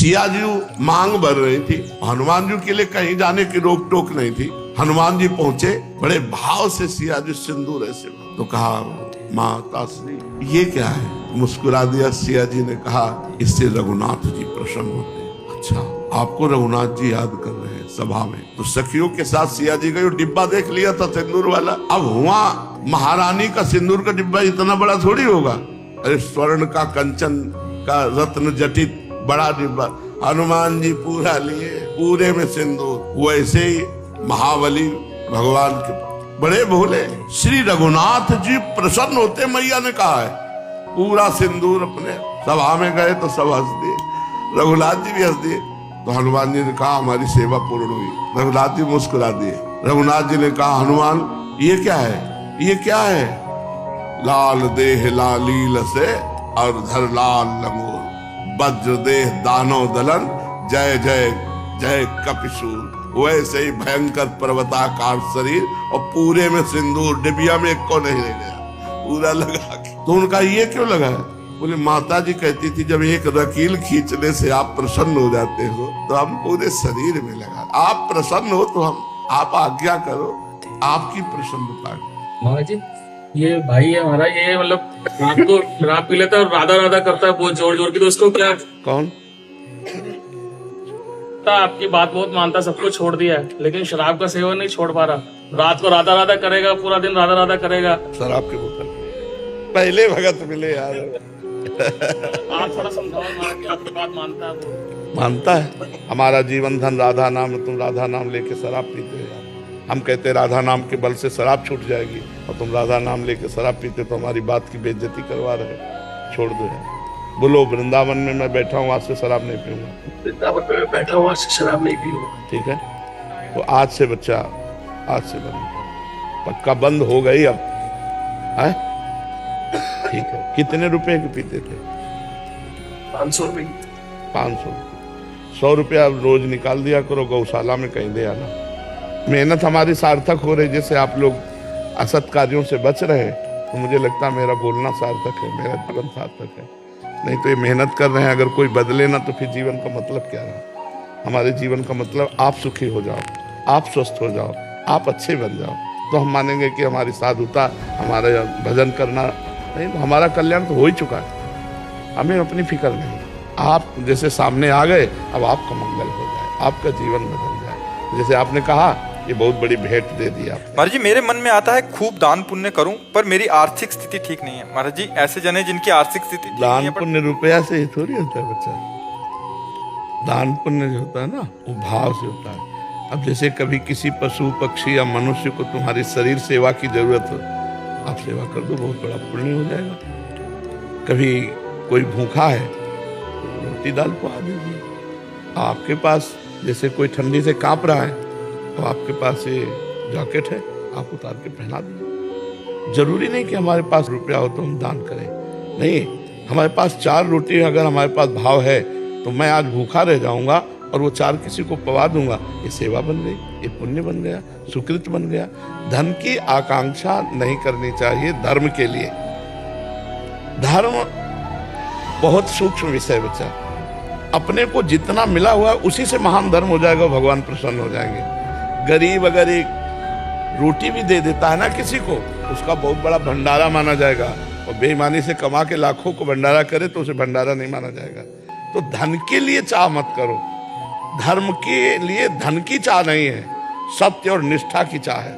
सिया जी मांग भर रही थी, हनुमान जी के लिए कहीं जाने की रोक टोक नहीं थी। हनुमान जी पहुंचे, बड़े भाव से सिया जी सिंदूर ऐसे तो कहा, माता श्री ये क्या है? मुस्कुरा दिया सिया जी ने, कहा इससे रघुनाथ जी प्रसन्न होते हैं। अच्छा, आपको रघुनाथ जी याद कर रहे हैं सभा में? तो सखियों के साथ सिया जी गए, डिब्बा देख लिया था सिंदूर वाला। अब हुआ महारानी का सिंदूर का डिब्बा इतना बड़ा थोड़ी होगा, अरे स्वर्ण का, कंचन का, रत्न जटित बड़ा डिब्बा। हनुमान जी पूरा लिए, पूरे में सिंदूर। वैसे ही महाबली भगवान के बड़े भोले श्री रघुनाथ जी प्रसन्न होते, मैया ने कहा है। पूरा सिंदूर अपने सभा में गए तो सब हंस दिए, रघुनाथ जी भी हंस दिए। तो हनुमान जी ने कहा हमारी सेवा पूर्ण हुई। रघुनाथ जी मुस्कुरा दिए। रघुनाथ जी ने कहा हनुमान ये क्या है? ये क्या है? लाल देह लालील से और धर लाल लंगोर, वज्र देह दानव दलन, जय जय जय कपिशूर। वैसे ही भयंकर पर्वताकार शरीर और पूरे में सिंदूर, डिबिया में एक को नहीं रह गया, पूरा लगा के। तो उनका ये क्यों लगा है? बोले माता जी कहती थी जब एक रकील खींचने से आप प्रसन्न हो जाते हो तो हम पूरे शरीर में लगा। आप प्रसन्न हो तो हम, आप आज्ञा करो, आपकी प्रसन्नता। महाराज जी ये भाई है हमारा, ये मतलब रात को शराब पी लेता है और राधा राधा करता है बहुत जोर जोर की, तो उसको क्या? कौन? आपकी बात बहुत मानता, सब कुछ छोड़ दिया है, लेकिन शराब का सेवन नहीं छोड़ पा रहा। रात को राधा राधा करेगा, पूरा दिन राधा राधा करेगा। शराब की बोतल पहले भगत मिले यार। आप थोड़ा समझाओ कि आपकी बात मानता है वो? मानता है। हमारा जीवन धन राधा नाम है, तुम राधा नाम लेके शराब पीते हो यार। हम कहते राधा नाम के बल से शराब छूट जाएगी और तुम राधा नाम लेके शराब पीते तो हमारी बात की बेइज्जती करवा रहे। छोड़ दो यार। बोलो वृंदावन में मैं बैठा हूँ, आज से शराब नहीं पीऊंगा। वृंदावन में मैं बैठा हूँ, आज से शराब नहीं पीऊंगा। ठीक है, तो आज से बच्चा, आज से बंद, पक्का बंद हो गई अब है? ठीक है। कितने रुपए की पीते थे? 500 रुपए। 500। 100 रुपया रोज निकाल दिया करो, गौशाला में कहीं दे आना। मेहनत हमारी सार्थक हो रही, जैसे आप लोग असत कार्यों से बच रहे हैं, तो मुझे लगता है मेरा बोलना सार्थक है, मेरा जीवन सार्थक है। नहीं तो ये मेहनत कर रहे हैं, अगर कोई बदले ना तो फिर जीवन का मतलब क्या रहा? हमारे जीवन का मतलब आप सुखी हो जाओ, आप स्वस्थ हो जाओ, आप अच्छे बन जाओ, तो हम मानेंगे कि हमारी साधुता, हमारा भजन करना, नहीं तो हमारा कल्याण तो हो ही चुका है। हमें अपनी फिक्र नहीं। आप जैसे सामने आ गए, अब आपका मंगल हो जाए, आपका जीवन बदल जाए। जैसे आपने कहा, ये बहुत बड़ी भेंट दे दी आपने। महाराज जी मेरे मन में आता है खूब दान पुण्य करूं, पर मेरी आर्थिक स्थिति ठीक नहीं है। महाराज जी ऐसे जने जिनकी आर्थिक स्थिति ठीक नहीं है, दान पुण्य रुपया से ही थोड़ी होता है बच्चा। दान पुण्य जो होता है ना, वो भाव से होता है। अब जैसे कभी किसी पशु पक्षी या मनुष्य को तुम्हारी शरीर सेवा की जरूरत हो, आप सेवा कर दो, बहुत बड़ा पुण्य हो जाएगा। कभी कोई भूखा है, रोटी दाल पका दीजिए। आपके पास जैसे कोई ठंडी से कांप रहा है, तो आपके पास ये जैकेट है, आप उतार के पहना दीजिए। जरूरी नहीं कि हमारे पास रुपया हो तो हम दान करें, नहीं। हमारे पास 4 रोटी, अगर हमारे पास भाव है तो मैं आज भूखा रह जाऊंगा और वो 4 किसी को पवा दूंगा, ये सेवा बन गई, ये पुण्य बन गया, सुकृत बन गया। धन की आकांक्षा नहीं करनी चाहिए धर्म के लिए। धर्म बहुत सूक्ष्म विषय बच्चा। अपने को जितना मिला हुआ है उसी से महान धर्म हो जाएगा, भगवान प्रसन्न हो जाएंगे। गरीब अगर एक रोटी भी दे देता है ना किसी को, उसका बहुत बड़ा भंडारा माना जाएगा, और बेईमानी से कमा के लाखों को भंडारा करे तो उसे भंडारा नहीं माना जाएगा। तो धन के लिए चाह मत करो, धर्म के लिए धन की चाह नहीं है, सत्य और निष्ठा की चाह है।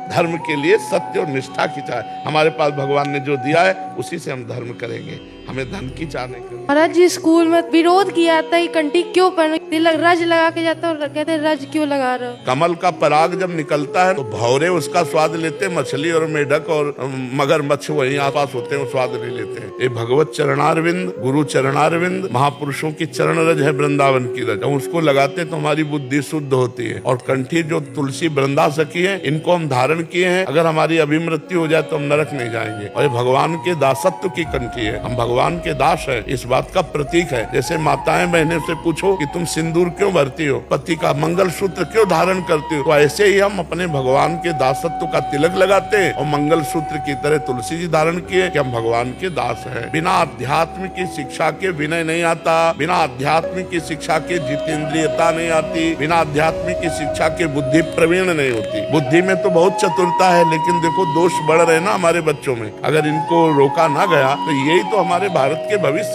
धर्म के लिए सत्य और निष्ठा की चाह है। हमारे पास भगवान ने जो दिया है उसी से हम धर्म करेंगे, हमें धन की चाह नहीं करनी। महाराज जी स्कूल में विरोध किया जाता है, कंठी क्यों पहन, तिलक रज लगा के जाता है और कहते हैं रज क्यों लगा रहे हो? कमल का पराग जब निकलता है तो भौरे उसका स्वाद लेते, मछली और मेढक और मगरमच्छ वहीं आसपास होते हैं, वो स्वाद नहीं लेते हैं। ये भगवत चरणारविंद, गुरु चरणारविंद, महापुरुषों की चरण रज है वृंदावन की रज। हम उसको लगाते तो हमारी बुद्धि शुद्ध होती है। और कंठी जो तुलसी वृंदा सखी है, इनको हम धारण किए हैं, अगर हमारी अभिमृत्यु हो जाए तो हम नरक नहीं जाएंगे। और ये भगवान के दासत्व की कंठी है, हम भगवान के दास है, इस बात का प्रतीक है। जैसे माताएं बहनें से पूछो कि तुम सिंदूर क्यों भरती हो, पति का मंगल सूत्र क्यों धारण करती हो, तो ऐसे ही हम अपने भगवान के दासत्व का तिलक लगाते हैं और मंगल सूत्र की तरह तुलसी जी धारण किए कि हम भगवान के दास हैं। बिना अध्यात्म की शिक्षा के विनय नहीं आता, बिना अध्यात्म की शिक्षा के जितेंद्रियता नहीं आती, बिना अध्यात्म की शिक्षा के बुद्धि प्रवीण नहीं होती। बुद्धि में तो बहुत चतुरता है, लेकिन देखो दोष बढ़ रहे ना हमारे बच्चों में, अगर इनको रोका ना गया तो यही तो हमारे भारत के भविष्य